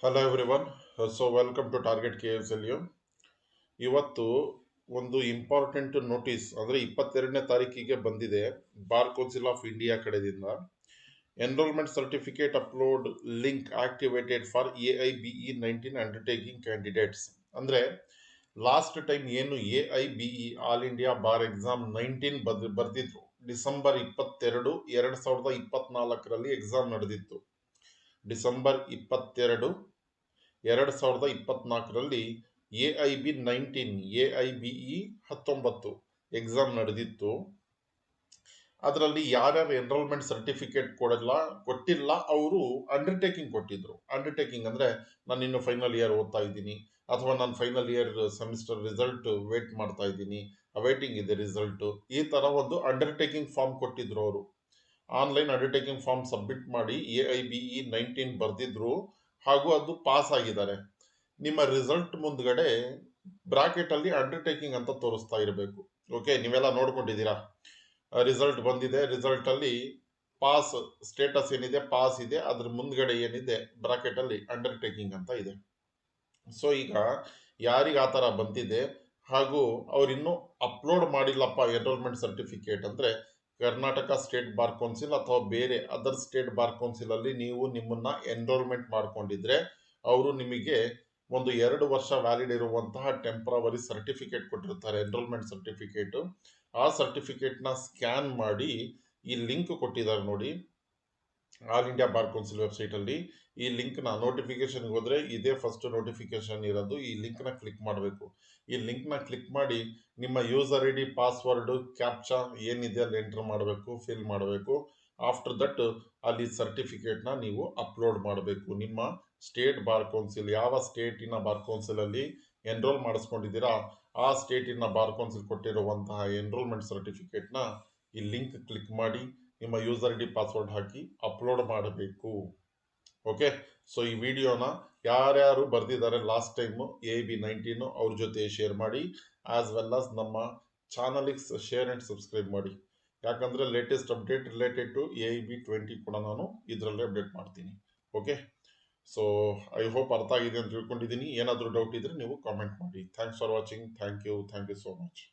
Hello everyone. So welcome to target KSLU. ಇವತ್ತು ಒಂದು important notice ಅಂದರೆ 22ನೇ ತಾರೀಕಿಗೆ ಬಂದಿದೆ ಬಾರ್ ಕೌನ್ಸಿಲ್ ಆಫ್ ಇಂಡಿಯಾ ಕಡೆದಿಂದ. Enrolment certificate upload link activated for AIBE-19 undertaking candidates. ಅಂದರೆ ಲಾಸ್ಟ್ ಟೈಮ್ ಏನು AIBE All India Bar Exam 19 ಬರ್ದಿದ್ರು, ಡಿಸೆಂಬರ್ 22 2024ರಲ್ಲಿ ಎಕ್ಸಾಮ್ ನಡೆದಿತ್ತು. ಡಿಸೆಂಬರ್ 22 2024ರಲ್ಲಿ AIBE 19 ಎಕ್ಸಾಮ್ ನಡೆದಿತ್ತು. ಅದರಲ್ಲಿ ಯಾರ್ಯಾರು ಎನ್ರೋಲ್ಮೆಂಟ್ ಸರ್ಟಿಫಿಕೇಟ್ ಕೊಟ್ಟಿಲ್ಲ ಅವರು ಅಂಡರ್ಟೇಕಿಂಗ್ ಕೊಟ್ಟಿದ್ರು. ಅಂಡರ್ಟೇಕಿಂಗ್ ಅಂದರೆ ನಾನು ಇನ್ನು ಫೈನಲ್ ಇಯರ್ ಓದ್ತಾ ಇದ್ದೀನಿ, ಅಥವಾ ನಾನು final year semester result wait ಮಾಡ್ತಾ ಇದ್ದೀನಿ, ಅವೈಟಿಂಗ್ ಇದೆ ರಿಸಲ್ಟ್, ಈ ಥರ ಒಂದು ಅಂಡರ್ಟೇಕಿಂಗ್ ಫಾರ್ಮ್ ಕೊಟ್ಟಿದ್ರು ಅವರು. ಆನ್ಲೈನ್ ಅಂಡರ್ಟೇಕಿಂಗ್ ಫಾರ್ಮ್ ಸಬ್ಮಿಟ್ ಮಾಡಿ AIBE 19 ಬರೆದಿದ್ರು, ಹಾಗೂ ಅದು ಪಾಸ್ ಆಗಿದ್ದಾರೆ. ನಿಮ್ಮ ರಿಸಲ್ಟ್ ಮುಂದ್ಗಡೆ ಬ್ರಾಕೆಟ್ ಅಲ್ಲಿ ಅಂಡರ್ಟೇಕಿಂಗ್ ಅಂತ ತೋರಿಸ್ತಾ ಇರಬೇಕು. ಓಕೆ, ನೀವೆಲ್ಲ ನೋಡ್ಕೊಂಡಿದ್ದೀರಾ. ರಿಸಲ್ಟ್ ಬಂದಿದೆ, ರಿಸಲ್ಟ್ ಅಲ್ಲಿ ಪಾಸ್ ಸ್ಟೇಟಸ್ ಏನಿದೆ ಪಾಸ್ ಇದೆ, ಅದ್ರ ಮುಂದ್ಗಡೆ ಏನಿದೆ ಬ್ರಾಕೆಟ್ ಅಲ್ಲಿ ಅಂಡರ್ಟೇಕಿಂಗ್ ಅಂತ ಇದೆ. ಸೊ ಈಗ ಯಾರಿಗೆ ಆ ಥರ ಬಂದಿದೆ ಹಾಗೂ ಅವ್ರಿನ್ನೂ ಅಪ್ಲೋಡ್ ಮಾಡಿಲ್ಲಪ್ಪ ಎನ್ರೋಲ್ಮೆಂಟ್ ಸರ್ಟಿಫಿಕೇಟ್ ಅಂದರೆ, ಕರ್ನಾಟಕ ಸ್ಟೇಟ್ ಬಾರ್ ಕೌನ್ಸಿಲ್ ಅಥವಾ ಬೇರೆ ಅದರ್ ಸ್ಟೇಟ್ ಬಾರ್ ಕೌನ್ಸಿಲ್ ಅಲ್ಲಿ ನೀವು ನಿಮ್ಮನ್ನ ಎನ್ರೋಲ್ಮೆಂಟ್ ಮಾಡ್ಕೊಂಡಿದ್ರೆ ಅವರು ನಿಮಗೆ ಒಂದು 2 ವರ್ಷ ವ್ಯಾಲಿಡ್ ಇರುವಂತಹ ಟೆಂಪ್ರವರಿ ಸರ್ಟಿಫಿಕೇಟ್ ಕೊಟ್ಟಿರ್ತಾರೆ, ಎನ್ರೋಲ್ಮೆಂಟ್ ಸರ್ಟಿಫಿಕೇಟ್. ಆ ಸರ್ಟಿಫಿಕೇಟ್ನ ಸ್ಕ್ಯಾನ್ ಮಾಡಿ ಈ ಲಿಂಕ್ ಕೊಟ್ಟಿದ್ದಾರೆ ನೋಡಿ, all India bar council website ಅಲ್ಲಿ. ಈ ಲಿಂಕ್ನ ನೋಟಿಫಿಕೇಶನ್ಗೆ ಹೋದ್ರೆ ಇದೇ ಫಸ್ಟ್ ನೋಟಿಫಿಕೇಶನ್ ಇರೋದು. ಈ ಲಿಂಕ್ನ ಕ್ಲಿಕ್ ಮಾಡಬೇಕು. ಈ ಲಿಂಕ್ನ ಕ್ಲಿಕ್ ಮಾಡಿ ನಿಮ್ಮ ಯೂಸರ್ ID, ಪಾಸ್ವರ್ಡ್, ಕ್ಯಾಪ್ಚಾ ಏನಿದೆ ಅಲ್ಲಿ ಎಂಟರ್ ಮಾಡಬೇಕು, ಫಿಲ್ ಮಾಡಬೇಕು. ಆಫ್ಟರ್ ದಟ್ ಅಲ್ಲಿ ಸರ್ಟಿಫಿಕೇಟ್ನ ನೀವು ಅಪ್ಲೋಡ್ ಮಾಡಬೇಕು. ನಿಮ್ಮ ಸ್ಟೇಟ್ ಬಾರ್ ಕೌನ್ಸಿಲ್, ಯಾವ ಸ್ಟೇಟಿನ ಬಾರ್ ಕೌನ್ಸಿಲ್ ಅಲ್ಲಿ ಎನ್ರೋಲ್ ಮಾಡಿಸ್ಕೊಂಡಿದ್ದೀರಾ ಆ ಸ್ಟೇಟಿನ ಬಾರ್ ಕೌನ್ಸಿಲ್ ಕೊಟ್ಟಿರುವಂತಹ ಎನ್ರೋಲ್ಮೆಂಟ್ ಸರ್ಟಿಫಿಕೇಟ್ನ ಈ ಲಿಂಕ್ ಕ್ಲಿಕ್ ಮಾಡಿ ನಿಮ್ಮ ಯೂಸರ್ ID, ಪಾಸ್ವರ್ಡ್ ಹಾಕಿ ಅಪ್ಲೋಡ್ ಮಾಡಬೇಕು. ಓಕೆ, ಸೊ ಈ ವಿಡಿಯೋನ ಯಾರ್ಯಾರು ಬರ್ದಿದ್ದಾರೆ ಲಾಸ್ಟ್ ಟೈಮು AIB 19 ಅವ್ರ ಜೊತೆ ಶೇರ್ ಮಾಡಿ, ಆಸ್ ವೆಲ್ ಆಸ್ ನಮ್ಮ ಚಾನಲಿಗೆ ಶೇರ್ ಆ್ಯಂಡ್ ಸಬ್ಸ್ಕ್ರೈಬ್ ಮಾಡಿ. ಯಾಕಂದರೆ latest update related to AIB 20 ಕೂಡ ನಾನು ಇದರಲ್ಲೇ ಅಪ್ಡೇಟ್ ಮಾಡ್ತೀನಿ. ಓಕೆ, ಸೊ ಐ ಹೋಪ್ ಅರ್ಥ ಆಗಿದೆ ಅಂತ ತಿಳ್ಕೊಂಡಿದ್ದೀನಿ. ಏನಾದರೂ ಡೌಟ್ ಇದ್ರೆ ನೀವು ಕಾಮೆಂಟ್ ಮಾಡಿ. Thanks for watching. Thank you so much.